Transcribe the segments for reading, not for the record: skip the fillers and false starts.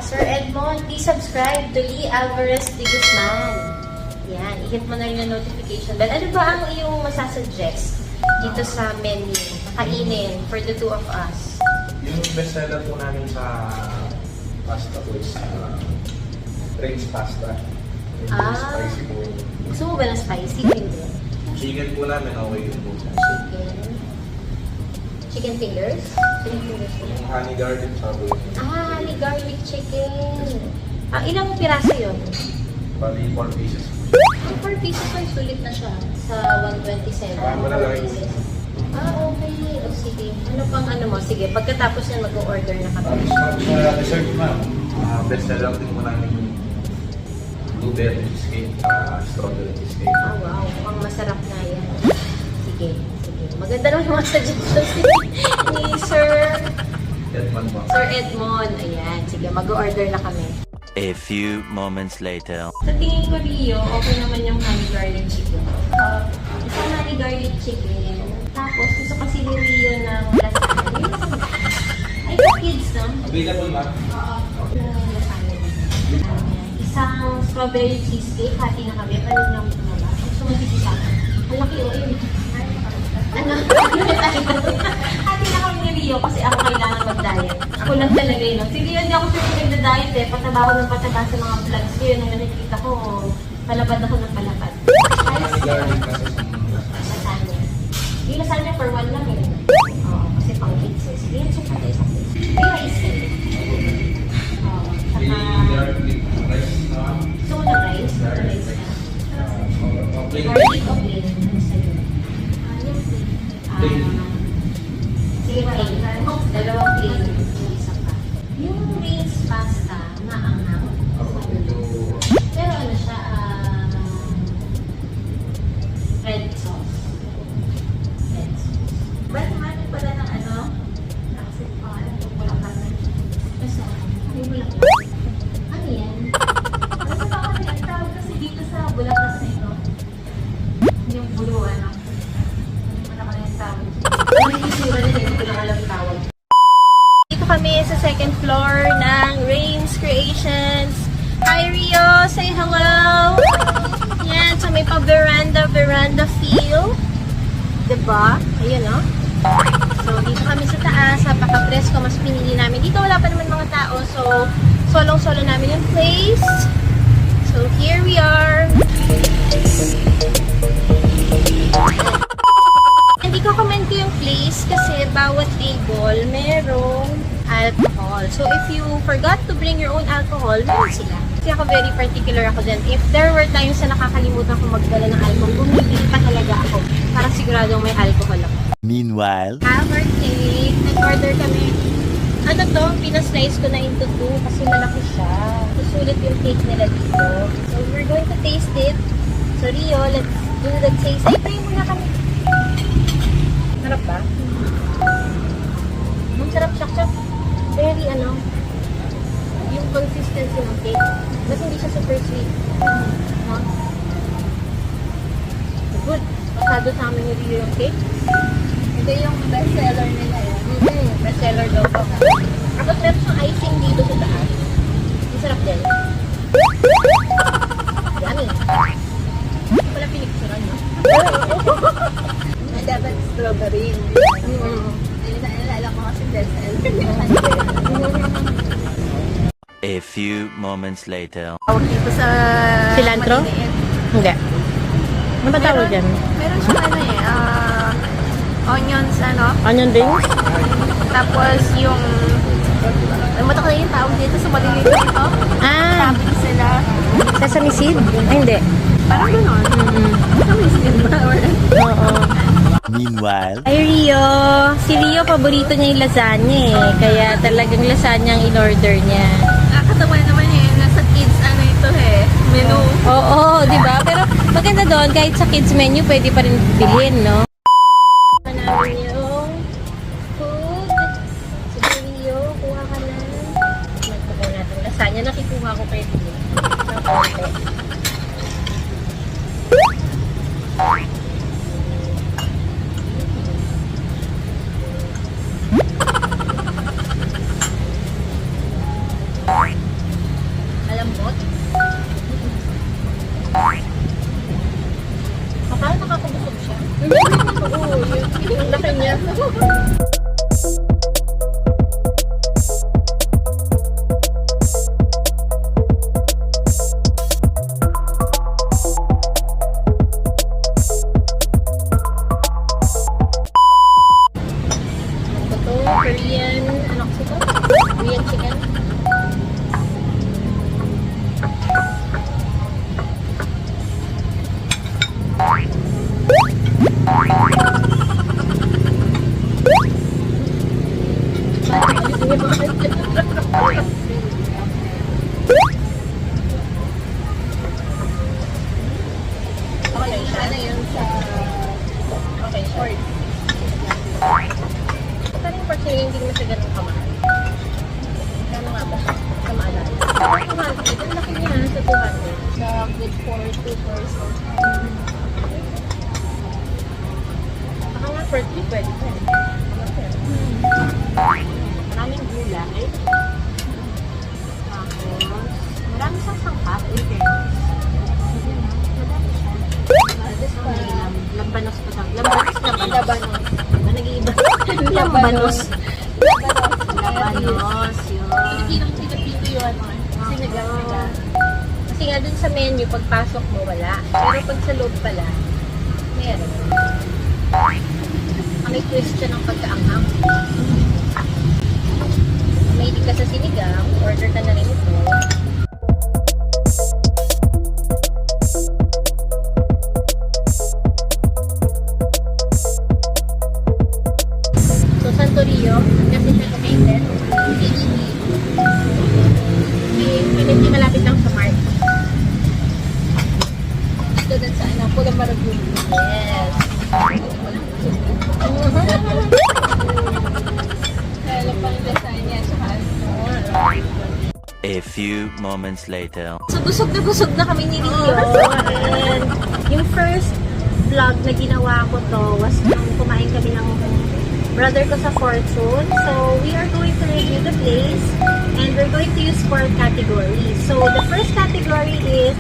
Sir Edmond, please subscribe to Lee Alvarez de Guzman. Yan, i-hit mo na rin yung notification bell. Ano ba ang iyong masasuggest dito sa menu? Kainin for the two of us. Yung bestseller po namin sa pasta po is Rain's Pasta. Spicy po. Gusto mo ba ng spicy? Hindi. Chicken po namin, okay yun po. Chicken fingers? Chicken fingers po. Yung honey garlic sa po. Honey garlic chicken. Ilang piraso yun? Bali 4 pieces. 4 pieces ay sulit na siya sa 127. Wala lang yung Okay. O sige. Ano pang ano mo? Sige, pagkatapos yan mag-order na kami. Tapos sa dessert ma'am, bestseller din po namin yung blueberry cheesecake, strawberry cheesecake. Wow. Mukhang masarap na yan. Sige. Maganda naman yung mga suggestions ni Sir Edmond po. Sir Edmond. Ayan. Sige, mag-order na kami. A few moments later. Sa tingin ko, Rio, okay naman yung honey garlic chicken. Isang honey garlic chicken. Tapos, gusto kasi ni Rio ng lasagna. Ay, sa kids, no? Available ma'am? Oo. Lasagna. Isang strawberry cheesecake. Hati na kami. Paano lang ito na ba? Gusto mo isa? Ang laki o yun. Ano? Hati na kami ni Rio kasi ako kailangan mag-diet. Ako lang talaga yun. Si Rio, hindi ako sure nag-diet eh. Pataba ko ng pataba sa mga vlogs ko yun. Nung nakikita ko, palapad ako ng palapad. Honey garlic na sa Lasagna. Yung lasagna for one lang eh. Oo, kasi pang kids eh. Sige, check natin sa kids. May rice eh. Oo, saka... garlic rice na ma'am. Gusto mo ng rice? Rice na. Garlic o plain? Ano sa'yo? Plain. Sige, plain. Dalawang plain. Yung isa pa. Yung Rain's pasta, maanghang. Pero ano siya, red sauce. Red sauce. Ba't naman pala ng ano? Nakasip pa nga ng bulakan na. Basta, may bulak. Ano yan? Basta pa kasi ang tawag kasi dito sa bulakan na ito. Yung buluan, no? Hindi mo na kaya yung tawag. Ano yung isura nila? Hindi ko lang alam tawag. Dito kami sa second floor ng Rain's Creations. Hi Rio! Say hello! Yan, so may pa-veranda feel. Diba? Ayun, no? So, dito kami sa taas. Napaka-presko. Mas pinili namin. Dito wala pa naman mga tao. So, solong-solo namin yung place. So, here we are. Hindi ko comment ko yung place kasi bawat table merong alcohol. So, if you forgot to bring your own alcohol, meron sila. Kasi ako very particular ako dyan. If there were times na nakakalimutan ko magdala ng alcohol, bumibili pa talaga ako para siguradong may alcohol ako. Meanwhile, Have our cake. Nag-order kami. Ano to? Pinaslice ko na into two kasi malaki siya. Susulit yung cake nila dito. So, we're going to taste it. So, Rio, let's do the taste. Ay, try muna kami. Sarap ba? Sarap siya. Very yung consistency ng cake. Kasi hindi siya super sweet. No? Good. Pasado sa amin yung Rio yung cake. Ito yung bestseller nila yan. Bestseller daw po. Tapos meron siyang icing dito sa taas. Ang sarap din. Yummy. Wala pinicturan, no? Dapat strawberry. Ayun na, nalala ko kasi bestseller. a few moments later. Tawag dito sa... Cilantro? maliliit. Hindi. Ano ba tawag dyan? Meron siyang onions, Onion rings? tapos yung... Namatak na yung tawag dito sa maliliit dito. Sabi sila. Sesame seed? Ay, hindi. Parang gano'n. Sesame seed ba? Oo. Meanwhile, Ay, Rio. Si Rio, paborito niya yung lasagna eh. Kaya talagang lasagna ang in-order niya. Nakakatawa naman nasa kids ito menu. Oo, di ba? Pero maganda doon, kahit sa kids menu, pwede pa rin bilhin, no? Namin yung food. Sige, Rio, kuha ka na. Nagpagawa natin lasagna. Nakikuha ko kay Rio. Ng konti. 200. Ang laki niya sa 200. Sa good for 2 person. Baka nga for 3 pwede pa. Maraming gulay. Tapos, marami siyang sangkap. Lambanos pa tayo. Lambanos. Nag-iiba. Lambanos. Lambanos. Yun. Pilipino yun. Sinigang. Kasi nga dun sa menu, pagpasok mo, wala. Pero pag sa loob pala, meron. May twist siya ng pagkaanghang. May hindi ka sa sinigang, order ka na rin ito. So, Santorio, kasi siya kumainit. Hindi malapit lang sa Mart. Ito din sa Pulang Maragul. Yes. Kaya lang pang design niya sa A few moments later. So, busog na kami ni Rio. And yung first vlog na ginawa ko to was nung kumain kami ng brother ko sa Fortune. So, we are going to review the place and we're going to use 4 categories. So, the first category is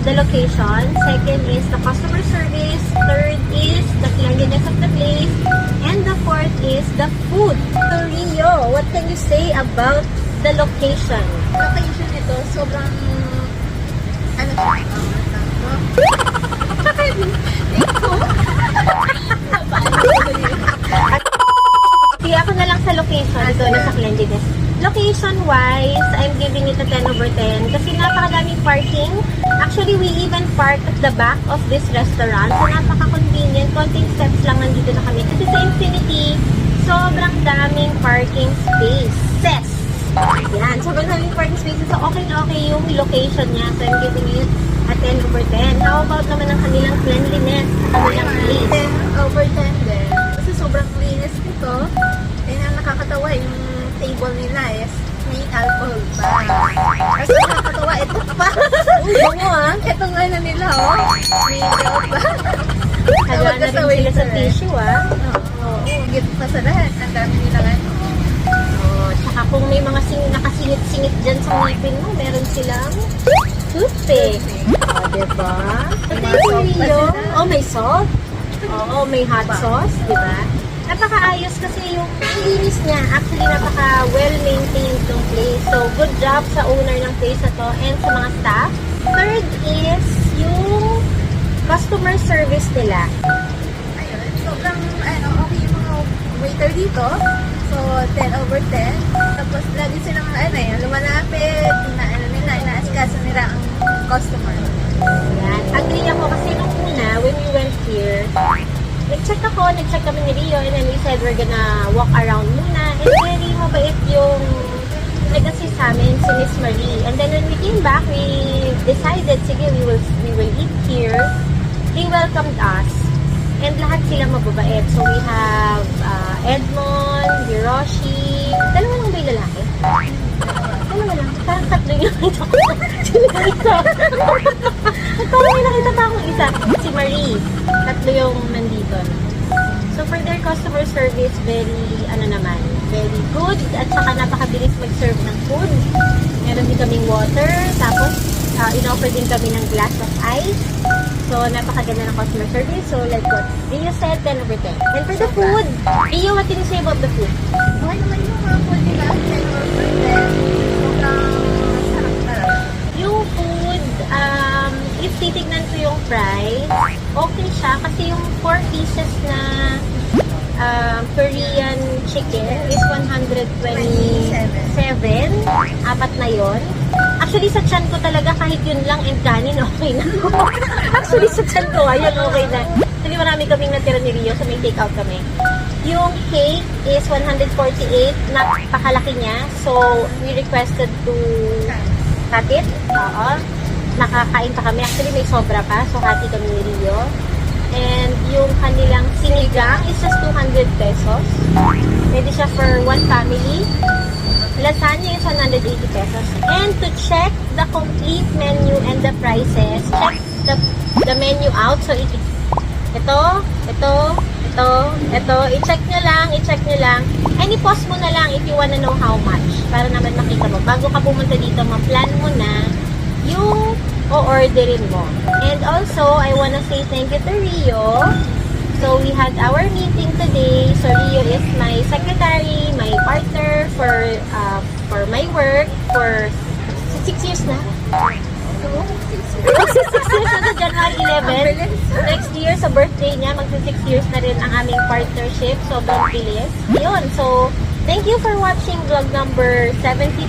the location. Second is the customer service. Third is the cleanliness of the place. And the fourth is the food. So, Rio, what can you say about the location? Location ito, sobrang ano siya? Sige, ako na lang sa location. Ito na sa cleanliness. Location-wise, I'm giving it a 10 over 10 kasi napakadaming parking. Actually, we even park at the back of this restaurant. So, napaka-convenient. Konting steps lang nandito na kami. Kasi sa Infinity, sobrang daming parking spaces. Yan. Sobrang daming parking spaces. So, okay na okay yung location niya. So, I'm giving it a 10 over 10. How about naman ang kanilang cleanliness? Kanilang place? 10 over 10 din. Kasi sobrang linis nito. And ang nakakatawa, yung table nila is may alcohol pa. Kasi nakakatawa, ito pa. Bango ah. Itong ano nila, oh. May gout pa. Hagla na rin sila sa tissue ah. Oo, gift pa sa lahat. Ang dami nila ano. Oh, tsaka kung may mga nakasingit-singit dyan sa ngipin mo, meron silang toothpick. O, diba? May Thank you, salt pa Rio. sila. Oh, may salt. Oo, may hot sauce, diba? Napakaayos kasi yung linis niya. Actually, napaka-well-maintained ng place. So, good job sa owner ng place na to and sa mga staff. Third is yung customer service nila. Ayun, sobrang okay yung mga waiter dito. So, 10 over 10. Tapos, lagi silang lumalapit, inaasikaso nila ang customer. Yan. Agree ako kasi nung una, when we went here, nag-check kami ni Rio, and then we said we're gonna walk around muna. And very mabait yung nag-assist sa amin, si Miss Marie. And then when we came back, we decided, sige, we will eat here. They welcomed us. And lahat sila mababait. So we have Edmond, Hiroshi. Dalawa lang ba yung lalaki? Dalawa lang. Parang tatlo yung nakita ko. Sino yung isa? Parang may nakita pa akong isa. Si Marie. Tatlo yung nandito. So for their customer service, very good. At saka napakabilis mag-serve ng food. Meron din kaming water. Tapos in-offer din kami ng glass of ice. So, napakaganda ng customer service. So, like what Rio said, 10 over 10. And for the food, Rio, what can you say about the food? Okay naman yung mga food nila. 10 over 10. Sobrang sarap talaga. Yung food, if titignan ko yung price, okay siya. Kasi yung 4 pieces na Korean chicken is 127. Apat na yon. Actually, sa tiyan ko talaga kahit yun lang and kanin, okay na. Actually, sa tiyan ko, ayun, okay na. Actually, marami kaming natira ni Rio, so may take out kami. Yung cake is 148, napakalaki niya. So, we requested to cut it. Oo. Nakakain pa kami. Actually, may sobra pa. So, hati kami ni Rio. And yung kanilang sinigang is just 200 pesos. Pwede siya for one family. Lasagna is 180 pesos. And to check the complete menu and the prices, check the menu out. So, ito, i-check nyo lang. And i-pause mo na lang if you wanna know how much. Para naman makita mo. Bago ka pumunta dito, ma-plan mo na yung o-orderin mo. And also, I wanna say thank you to Rio. So, we had our meeting today. So, Rio is my secretary, my partner for my work for 6 years na. 6 years na sa January 11. Next year, sa birthday niya, magsa 6 years na rin ang aming partnership. Sobrang bilis. Yun. So, thank you for watching vlog number 72.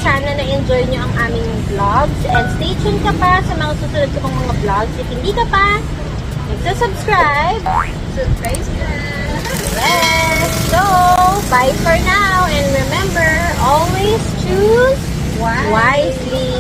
Sana na-enjoy nyo ang aming vlogs. And stay tuned ka pa sa mga susunod ko pang mga vlogs. If hindi ka pa, subscribe. Surprise na! Yes! So, bye for now. And remember, always choose wisely.